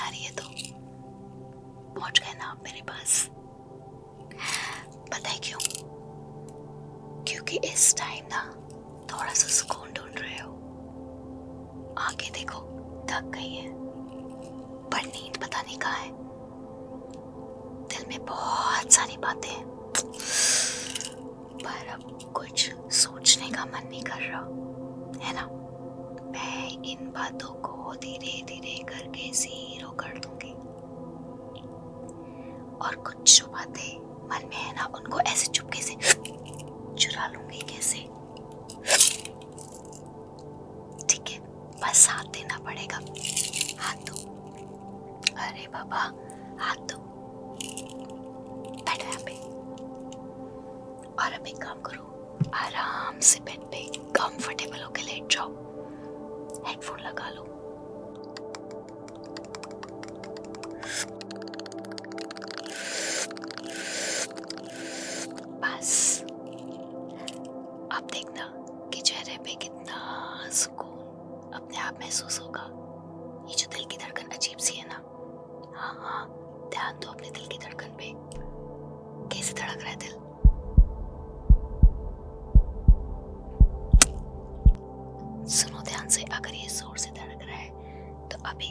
आ रही है तो पहुंच गए ना आप मेरे पास। पता है क्यों? क्योंकि इस टाइम ना थोड़ा सा सुकून ढूंढ रहे हो। आंखें देखो थक गई है, पर नींद पता नहीं कहाँ है। दिल में बहुत सारी बातें हैं, पर अब कुछ सोचने का मन नहीं कर रहा है ना। मैं इन बातों को धीरे धीरे करके जीरो कर दूंगी, और कुछ जो बातें मन में है ना उनको ऐसे चुपके से चुरा लूंगी। कैसे? ठीक है, बस हाथ देना पड़ेगा। हाथ दो। अरे बाबा, हाथ दो। बैठो यहाँ पे। और अब एक काम करो, आराम से बेड पे कंफर्टेबल होके लेट जाओ। हेडफोन लगा लो। बस अब देखना कि चेहरे पे कितना सुकून अपने आप महसूस होगा। ये जो दिल की धड़कन अजीब सी है ना, हाँ हाँ, ध्यान दो अपने दिल की धड़कन पे। कैसे धड़क रहा है दिल? सुनो ध्यान से। अगर ये जोर से धड़क रहा है तो अभी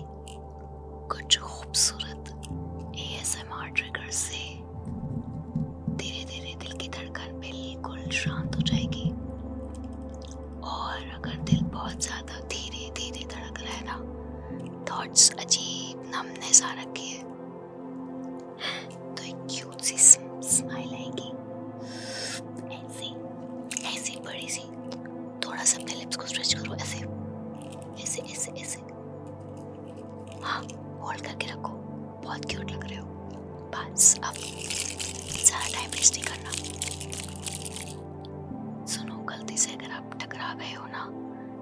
कुछ खूबसूरत ASMR ट्रिगर से धीरे धीरे दिल की धड़कन बिल्कुल शांत हो जाएगी। और अगर दिल बहुत ज्यादा धीरे धीरे धड़क रहा है ना, थॉट्स अजीब नमनेस आ रखी है, तो एक क्यूट सी स्माइल आएगी, ऐसी ऐसी बड़ी सी। थोड़ा सा अपने लिप्स को स्ट्रेच करो, ऐसे ऐसे ऐसे ऐसे। हाँ, होल्ड करके रखो। बहुत क्यूट लग रहे हो। बस अब ज़्यादा टाइम वेस्ट नहीं करना। सुनो, गलती से अगर आप टकरा गए हो ना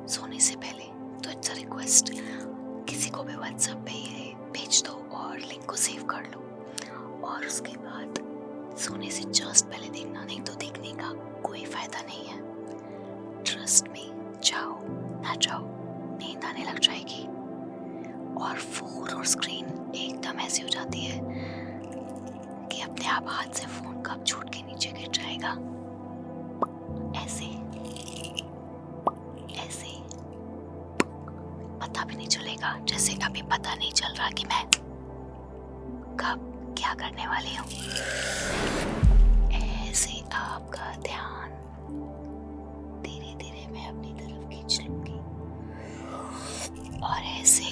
सोने से पहले, तो इट्स अ रिक्वेस्ट, किसी को भी व्हाट्सएप पे ये भेज दो और लिंक को सेव कर लो। और उसके बाद सोने से जस्ट पहले देखना, नहीं तो देखने का कोई फायदा नहीं है। ट्रस्ट मी, जाओ ना जाओ नींद आने लग जाएगी। और फोन और स्क्रीन एकदम ऐसी हो जाती है कि अपने आप हाथ से फोन कब छूट के नीचे गिर जाएगा। ऐसे ऐसे पता भी नहीं चलेगा, जैसे अभी पता नहीं चल रहा कि मैं कब क्या करने वाली हूँ। ऐसे आपका ध्यान धीरे धीरे मैं अपनी तरफ खींच लूंगी, और ऐसे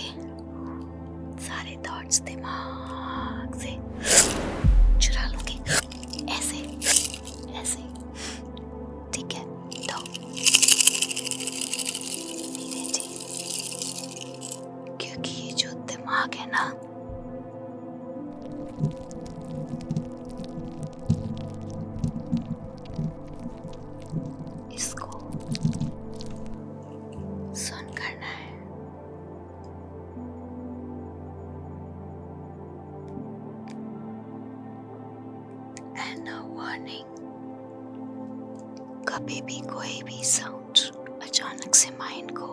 सारे थॉट्स दिमाग से चुरा लूंगी। ऐसे ऐसे, ठीक है? तो धीरे धीरे, क्योंकि ये जो दिमाग है ना, इसको सुन करना है। एंड अ वार्निंग, कभी भी कोई भी साउंड अचानक से माइंड को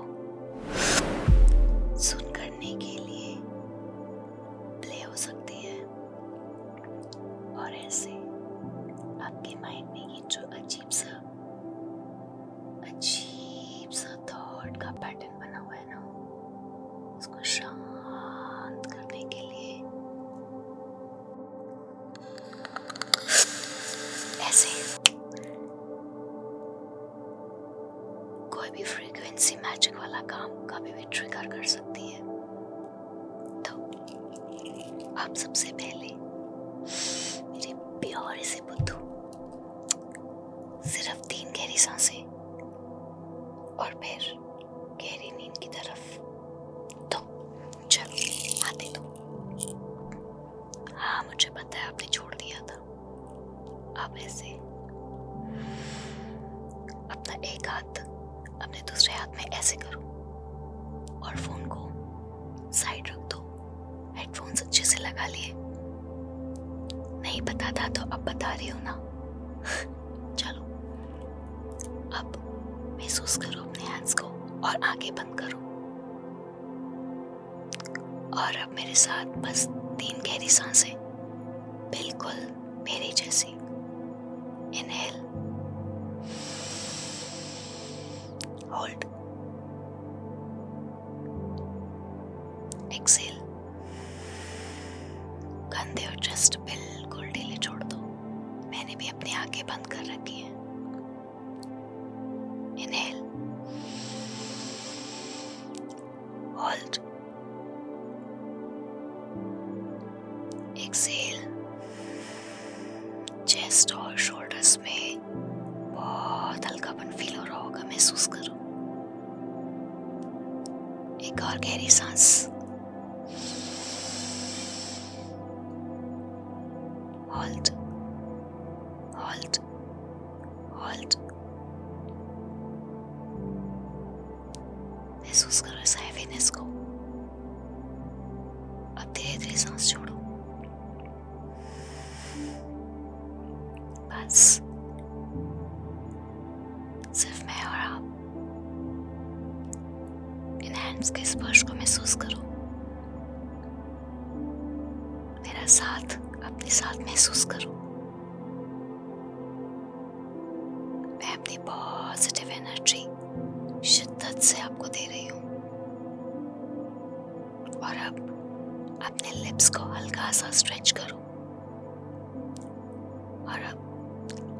सुन करने के लिए प्ले हो सकती है, और ऐसे आपके माइंड में ये जो अजीब सा थॉट का पैटर्न बना हुआ है ना, उसको शांत करने के लिए ऐसे कोई भी फ्रीक्वेंसी मैजिक वाला काम कभी भी ट्रिगर कर सकती है। तो आप सबसे पहले मेरे प्यारे से बुद्धू, सिर्फ 3 गहरी सांसें और फिर गहरी नींद की तरफ। तो चलो आते दो। हाँ, मुझे पता है आपने छोड़ दिया था। अब ऐसे अपना एक हाथ अपने दूसरे हाथ में ऐसे करो, और फोन को साइड रख दो। हेडफोन्स अच्छे से लगा लिए? नहीं पता था तो अब बता रही हूँ ना। चलो अब महसूस करो अपने हैंड्स को, और आंखें बंद करो। और अब मेरे साथ बस 3 गहरी सांसें, बिल्कुल मेरी जैसी। Inhale, hold, exhale. कंधे और चेस्ट बिल्कुल ढीले छोड़ दो। मैंने भी अपनी आंखें बंद कर रखी हैं। Inhale, hold, exhale. चेस्ट और शोल्डर्स में बहुत हल्कापन फील हो रहा होगा, महसूस करो। एक और गहरी सांस, होल्ड, होल्ड, होल्ड। महसूस करो इस हैवीनेस को। अब धीरे धीरे सांस छोड़ो। बस सिर्फ मैं और आप। इन हैंड्स के स्पर्श को महसूस करो। मेरा साथ अपने साथ महसूस करो। मैं अपनी पॉजिटिव एनर्जी शिद्दत से आपको दे रही हूँ। और अब अपने लिप्स को हल्का सा स्ट्रेच करो। और अब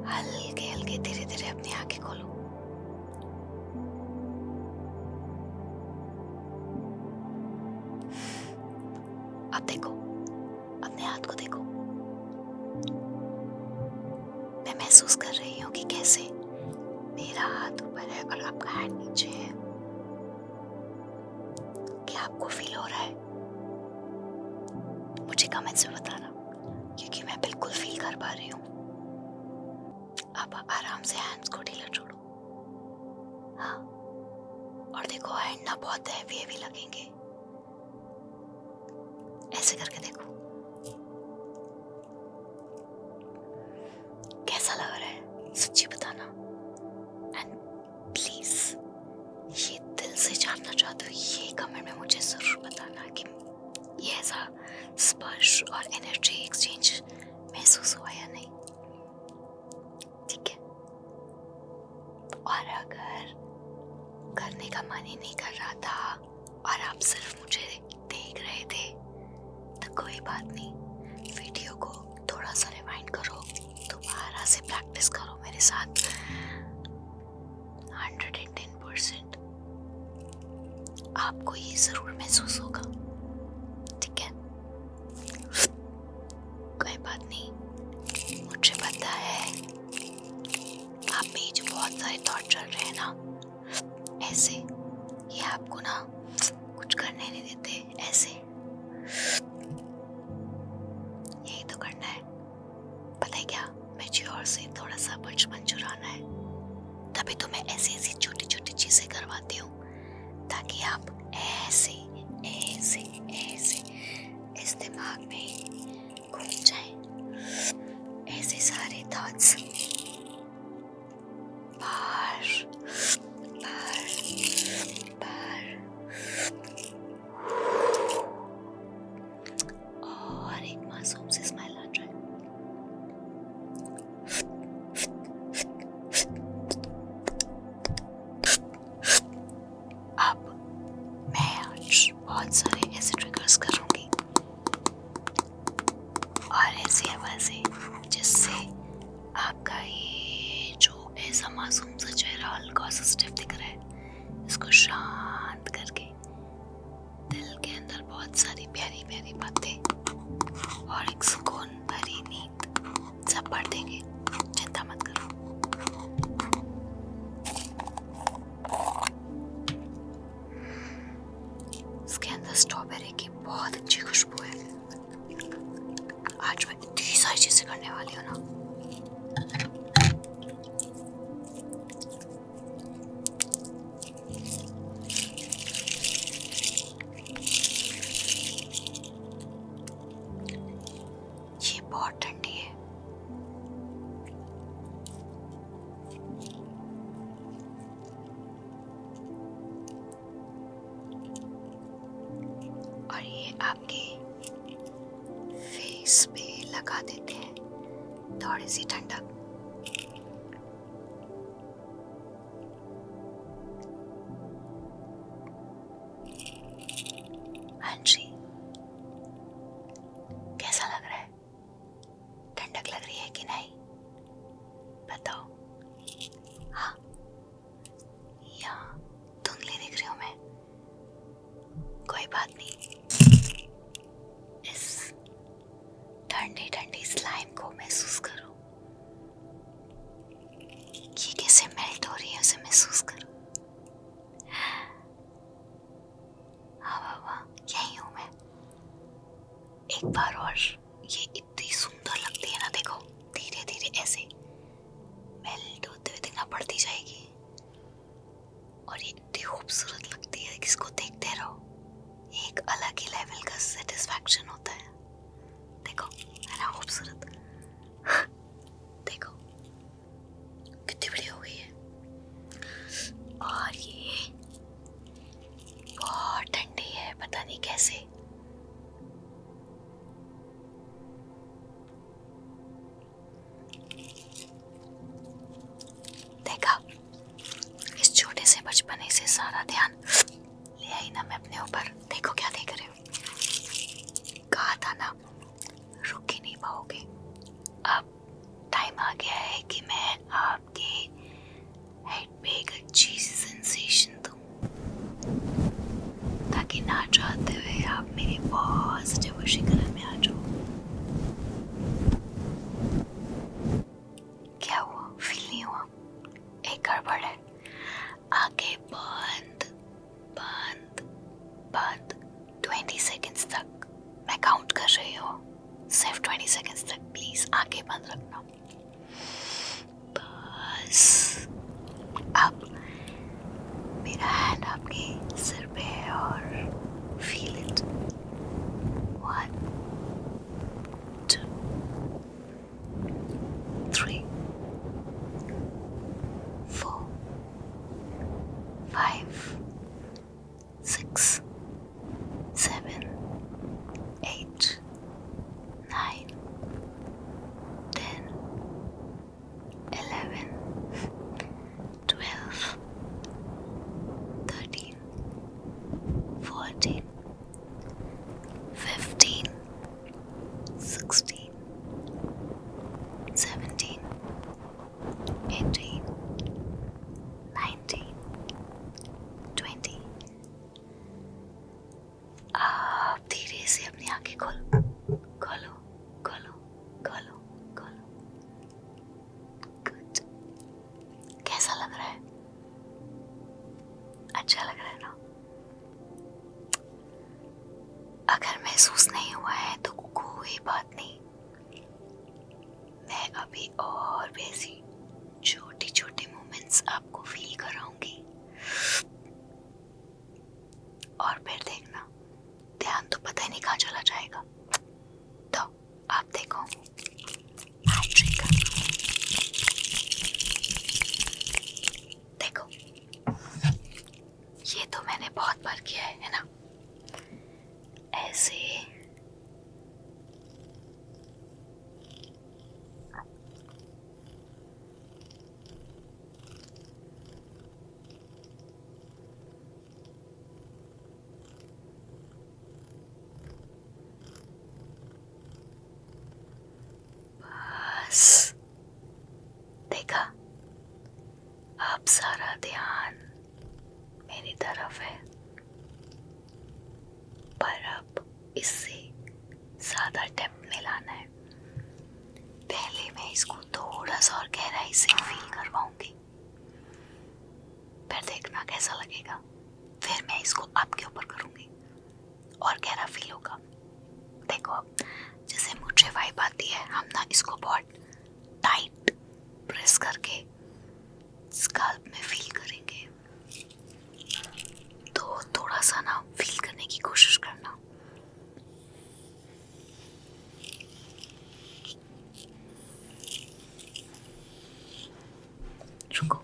हल्के हल्के धीरे धीरे अपनी आंखें खोलो। अब देखो, अपने हाथ को देखो। मैं महसूस कर रही हूँ कि कैसे मेरा हाथ ऊपर है और आपका हाथ नीचे है। क्या आपको फील हो रहा है? मुझे कमेंट्स में बताना, क्योंकि मैं बिल्कुल फील कर पा रही हूँ। अब आराम से हैंड्स को ढीला छोड़ो। हाँ, और देखो हैंड ना बहुत हैवी लगेंगे। ऐसे करके देखो। कैसा लग रहा है? सच्ची बताना। एंड प्लीज ये दिल से जानना चाहते हो, ये कमेंट में मुझे जरूर बताना कि ये ऐसा स्पर्श और एनर्जी एक्सचेंज महसूस हुआ या नहीं। ठीक है? और अगर करने का मन ही नहीं कर रहा था और आप सिर्फ मुझे देख रहे थे, तो कोई बात नहीं। वीडियो को थोड़ा सा रिवाइंड करो, दोबारा से प्रैक्टिस करो मेरे साथ। 110% आपको ये जरूर महसूस होगा। ठीक है? कोई बात नहीं, मुझे पता है आप में जो बहुत सारे थॉट चल रहे हैं ना, ऐसे ये आपको ना कुछ करने नहीं देते। ऐसे यही तो करना है। पता है क्या, मैच्योर से थोड़ा सा बचपन चुराना है। तभी तो मैं ऐसी ऐसी छोटी छोटी चीजें करवाती हूँ, ताकि आप ऐसे ऐसे ऐसे इस दिमाग में घूम जाएं। ऐसे सारे थॉट्स बाहर बाहर बाहर। और एक मासूम सी स्माइल आ जाए। अब मैं आज बहुत सारे ऐसे ट्रिगर्स करूंगी और ऐसी आवाजें, जिससे आपका ये जो ऐसा मासूम सा चेहरा हल्का सा स्टिफ दिख रहा है, इसको शांत करके दिल के अंदर बहुत सारी प्यारी प्यारी बातें और एक सुकून भरी नींद सब भर देंगे। चिंता मत करो। इसके अंदर स्ट्रॉबेरी की बहुत अच्छी खुशबू है। आज मैं इतनी सारी चीजें करने वाली हूँ ना। ये बहुत ठंडी है, और ये आपके फेस पे लगा देते हैं थोड़ी सी ठंडक। हाँ जी, कैसा लग रहा है? ठंडक लग रही है कि नहीं बताओ। हाँ, यहाँ धुंधली दिख रही हूँ मैं, कोई बात नहीं। इस ठंडी ठंडी स्लाइम को महसूस करो, ये कैसे मेल्ट हो रही है उसे महसूस करो। हाँ वाह वाह, यही हूँ मैं। एक बार और, ये इतनी सुंदर लगती है ना, देखो धीरे धीरे ऐसे मेल्ट होते हुए दिखना पड़ती जाएगी और ये इतनी खूबसूरत लगती है, किसको देखते रहो, एक अलग ही लेवल का सेटिस्फैक्शन होता है। देखो है ना खूबसूरत, देखो कितनी बड़ी हो गई है और ये बहुत ठंडी है, पता नहीं कैसे। देखा, इस छोटे से बचपने से सारा ध्यान ले आई ना मैं अपने ऊपर। देखो क्या देख रहे हो, कहा था ना रुक ही नहीं पाओगे। अब टाइम आ गया है कि मैं आपके हेड पे एक अच्छी सी सेंसेशन दूं, ताकि ना चाहते हुए आप मेरे पॉजिटिव वशीकरण में आ जाओ। क्या हुआ, फील नहीं हुआ? एक गड़बड़ है। आंखें बंद बंद बंद 20 सेकेंड्स तक मैं काउंट कर रही हूँ, सिर्फ 20 सेकेंड्स तक। प्लीज आंखें बंद रखना बस। अब मेरा हैंड आपके सिर पे है और फील इट। 1 2 3 4 5 6 7 8 9 10 11 12 13 14 15 16 17 18 19 20। आप धीरे से अपनी आंखें खोलो खोलो खोलो खोलो खोलो। गुड, कैसा लग रहा है? अच्छा लग रहा है ना? अगर महसूस नहीं हुआ है तो कोई बात नहीं, मैं अभी और भी ऐसी छोटी छोटी मोमेंट्स आपको फील कराऊंगी और फिर देखना ध्यान तो पता ही नहीं कहाँ चला जाएगा। तो आप देखो, देखो ये तो मैंने बहुत बार किया है ना, ऐसे बस। देखा, अब सारा ध्यान मेरी तरफ है, पर अब इससे ज्यादा डेप्थ में लाना है। पहले मैं इसको थोड़ा सा और गहराई से फील करवाऊंगी, फिर देखना कैसा लगेगा। फिर मैं इसको आपके ऊपर करूंगी और गहरा फील होगा। देखो अब जैसे मुझे वाइब आती है, हम ना इसको बहुत टाइट प्रेस करके स्काल्प में फील करेंगे, तो थोड़ा सा ना फील करने की कोशिश करना। रुको,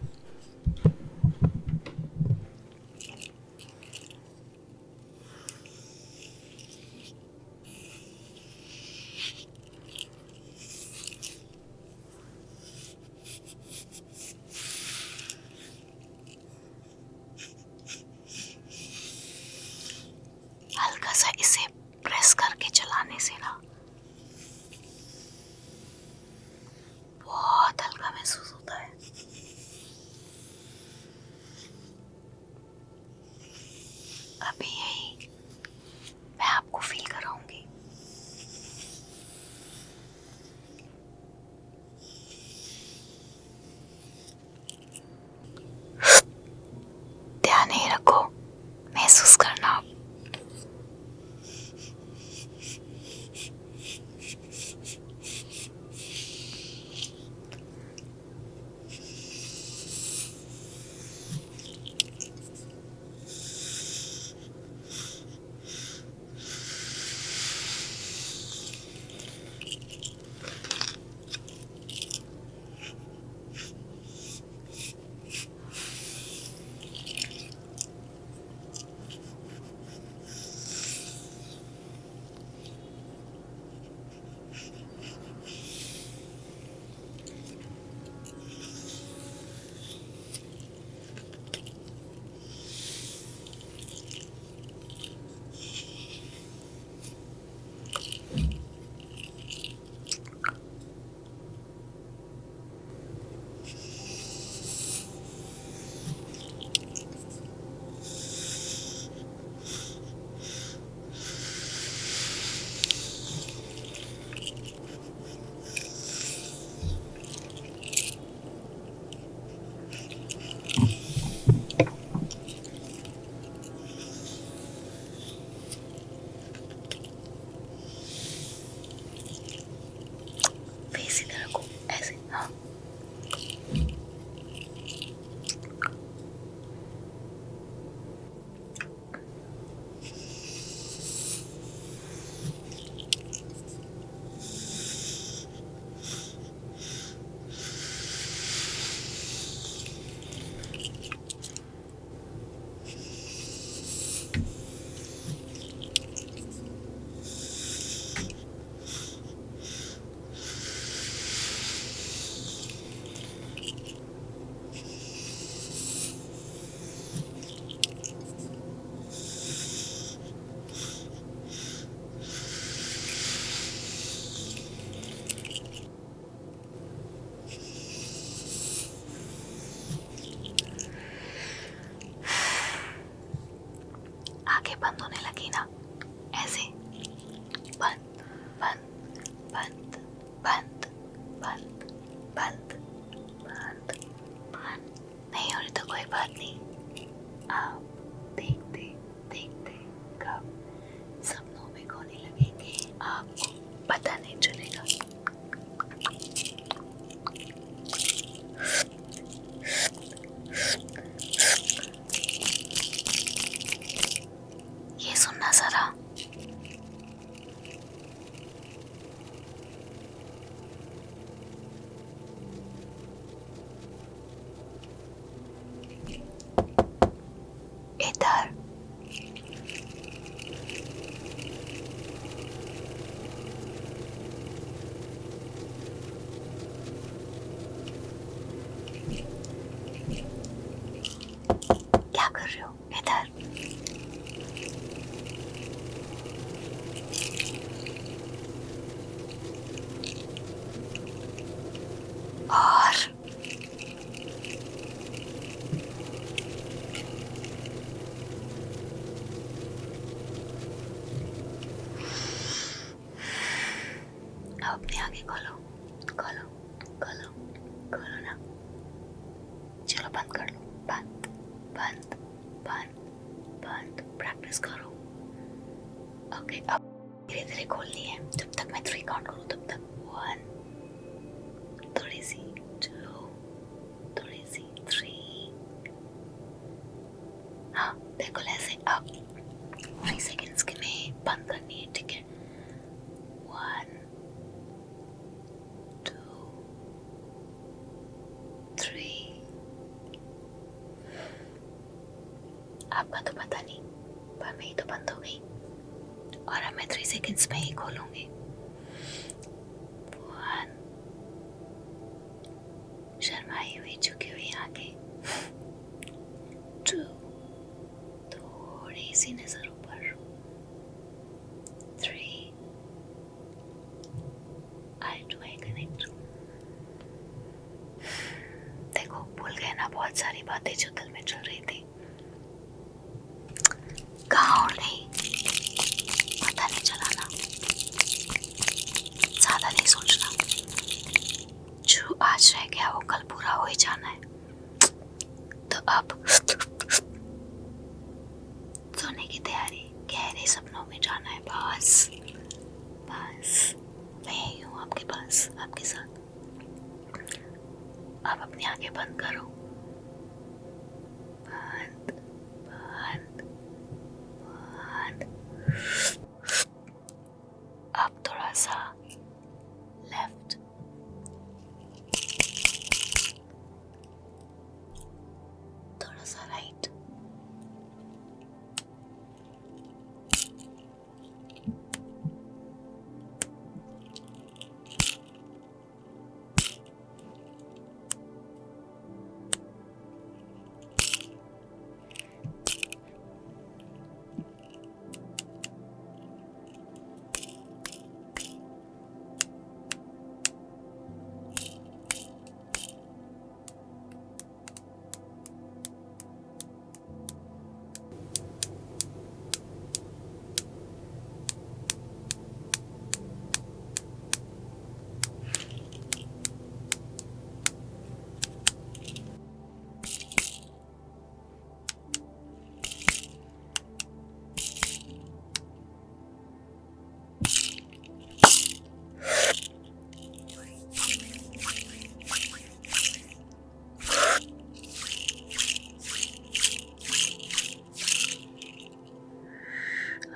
कर रहे हो? इधर। और अब अपनी आंखें खोलो, खोलो, खोलो, खोलो ना। चलो बंद कर लो। बंद, बंद, बंद, बंद। प्रैक्टिस करो। ओके, अब धीरे धीरे खोलनी है। जब तक मैं 3 काउंट करूँ तब तक। 1, थोड़ी सी 2, थोड़ी सी 3। हाँ बिल्कुल ऐसे। अब 3 सेकेंड्स के में बंद करनी है, ठीक है? 1, 2, 3। आपका तो पता नहीं, पर मेरी तो बंद हो गई और अब मैं 3 सेकेंड्स में ही खोलूंगी। 1, शर्माई हुई, झुकी हुई आंखें। 2, थोड़ी सी नजर ऊपर। 3, आई टू आई कनेक्ट। देखो भूल गए ना बहुत सारी बातें जो दिल में चल रही थी, कहाँ उड़ गई पता नहीं चला ना। ज्यादा नहीं सोचना, जो आज रह गया वो कल पूरा हो ही जाना है। तो अब सोने की तैयारी, गहरे सपनों में जाना है। बस बस, मैं ही हूँ आपके पास, आपके साथ। अब अपनी आंखें बंद करो। बंद, बंद, बंद। अब थोड़ा सा लेफ्ट, थोड़ा सा राइट।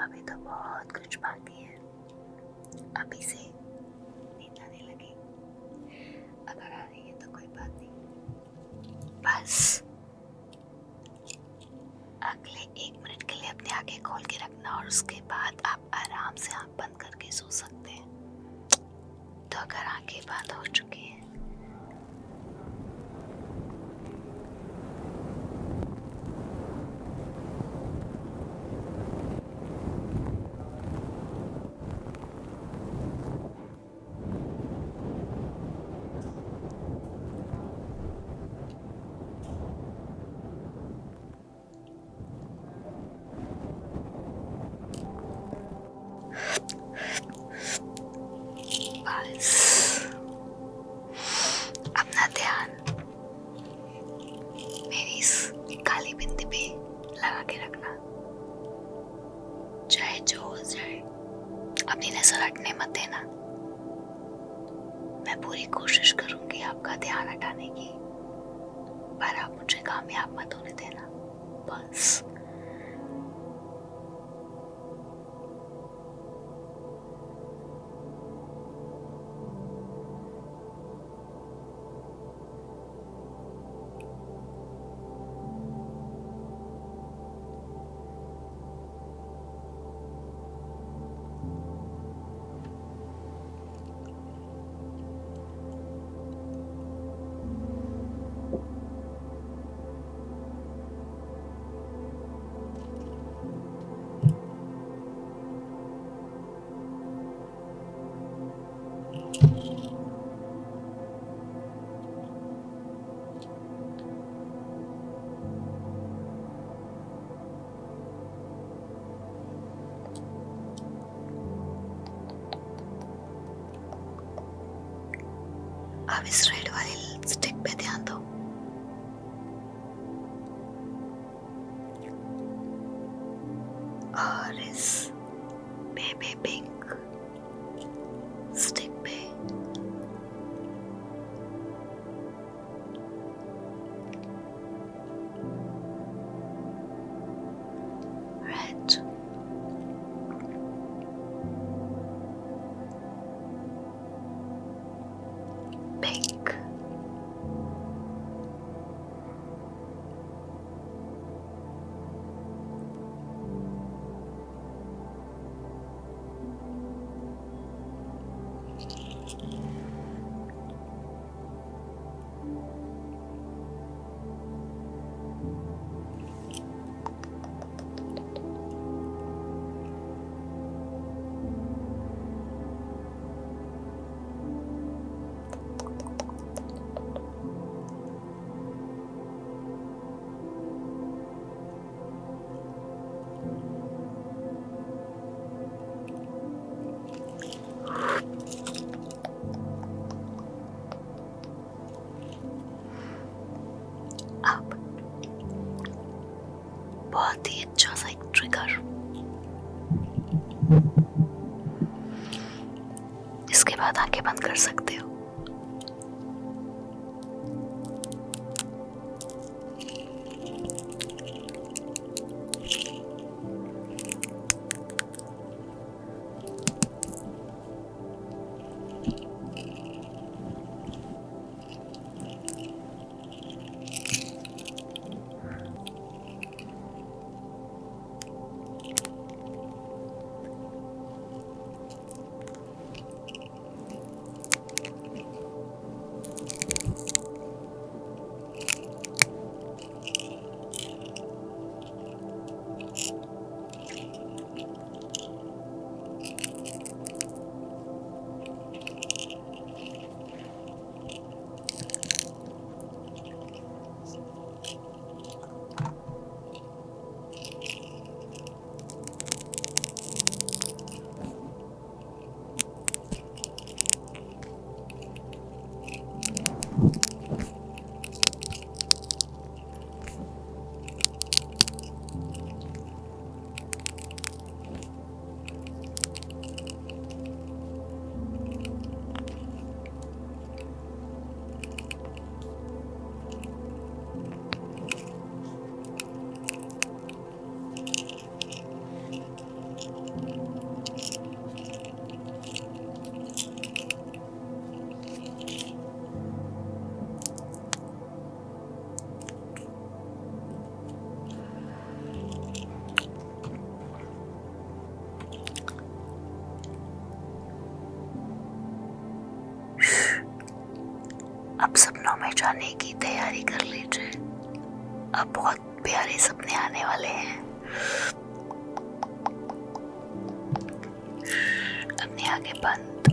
अभी तो बहुत कुछ बाकी है, अभी से नींद आने लगी। अगर आ रही है तो कोई बात नहीं, बस अगले 1 मिनट के लिए अपनी आंखें खोल के रखना और उसके बाद आप आराम से आंख बंद करके सो सकते हैं। तो अगर आंखें बंद हो चुकी हैं, बस अपना ध्यान मेरी इस काली बिंदी पे लगा के रखना। चाहे जो हो जाए अपनी नजर हटने मत देना। मैं पूरी कोशिश करूंगी आपका ध्यान हटाने की, पर आप मुझे कामयाब मत होने देना। बस अब इस रेड वाली स्टिक पे ध्यान दो। और इस बेबी पिंक स्टिक पे रेड, पिंक, अब बहुत ही अच्छा सा एक ट्रिगर। इसके बाद आंखें बंद कर सकते हो। अब सपनों में जाने की तैयारी कर लीजिए। अब बहुत प्यारे सपने आने वाले हैं। अपनी आंखें बंद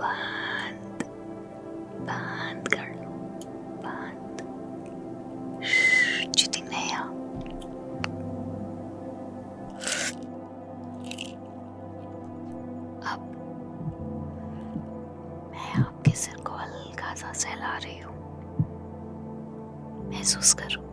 बंद बंद कर लो। बंद। चीटिंग नहीं है। अब मैं आपके सिर को हल्का सा सहला रही हूँ। महसूस करो।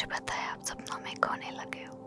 मुझे पता है आप सपनों में खोने लगे हो।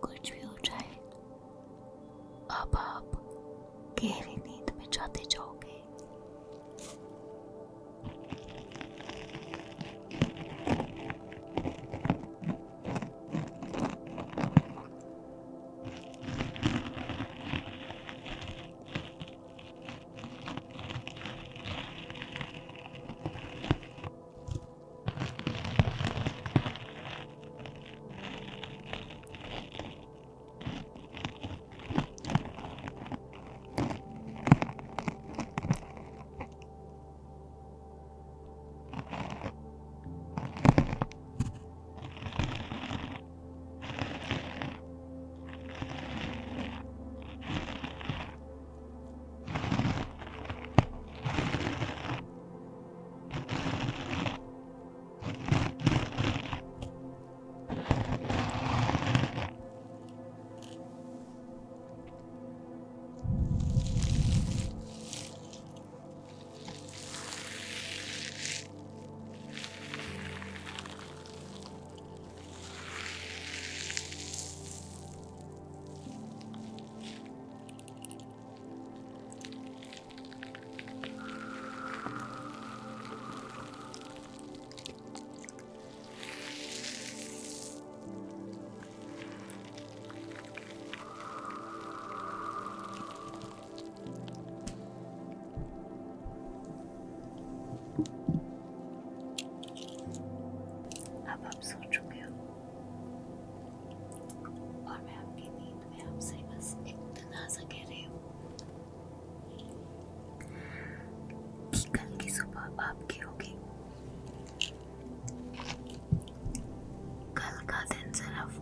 कुछ भी हो जाए, अब आप गहरी नींद में जाते जाओगे।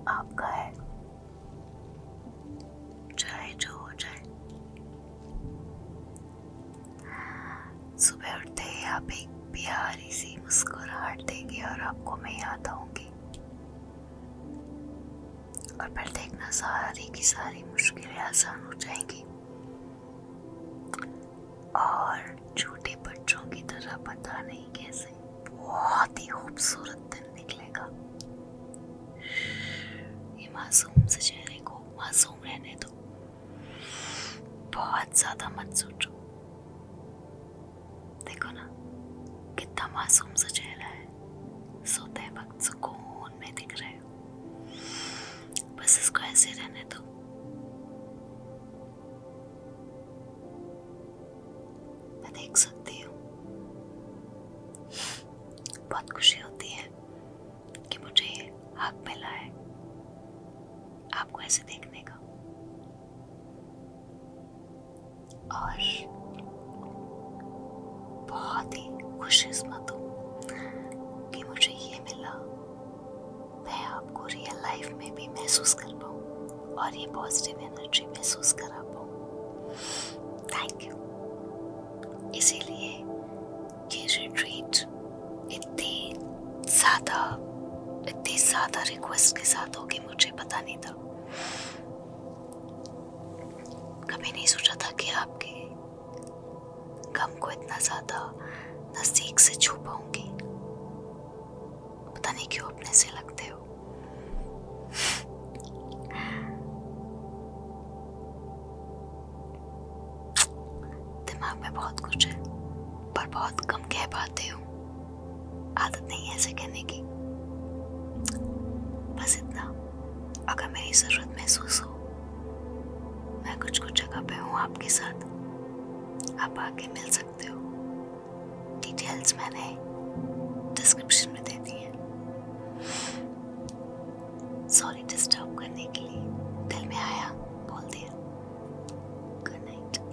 आपका है, चाहे जो हो जाए। सुबह उठते ही आप एक प्यारी सी मुस्कुराहट देंगे और आपको मैं याद आऊंगी, और फिर देखना सारी की सारी मुश्किलें आसान हो जाएंगी और छोटे बच्चों की तरह पता नहीं कैसे बहुत ही खूबसूरत दिन निकलेगा। ये मासूम से चेहरे को मासूम रहने दो, बहुत ज्यादा मत सोचो। देखो ना कितना मासूम सा चेहरा है, सोते वक्त सुकून में दिख रहे हो। बस इसको ऐसे रहने दो। मैं देख सकती हूँ, बहुत खुशी होती है कि मुझे ये हक मिला है आपको ऐसे देखने का, और बहुत ही खुशकिस्मत हूँ कि मुझे ये मिला। मैं आपको रियल लाइफ में भी महसूस कर पाऊँ और ये पॉजिटिव एनर्जी महसूस करा पाऊँ। Thank you. इसीलिए ये रिट्रीट इतनी ज़्यादा रिक्वेस्ट के साथ होगी, मुझे पता नहीं था। कभी नहीं सोचा था कि आपके गम को इतना ज़्यादा नज़दीक से छू पाऊंगी। पता नहीं क्यों अपने से लगते हो। दिमाग में बहुत कुछ है पर बहुत कम कह पाते हो, आदत नहीं है ऐसे कहने की। बस इतना, अगर मेरी ज़रूरत महसूस हो, मैं कुछ जगह पे हूँ आपके साथ, आप आके मिल सकते हो। डिटेल्स मैंने डिस्क्रिप्शन में दे दी है। सॉरी डिस्टर्ब करने के लिए।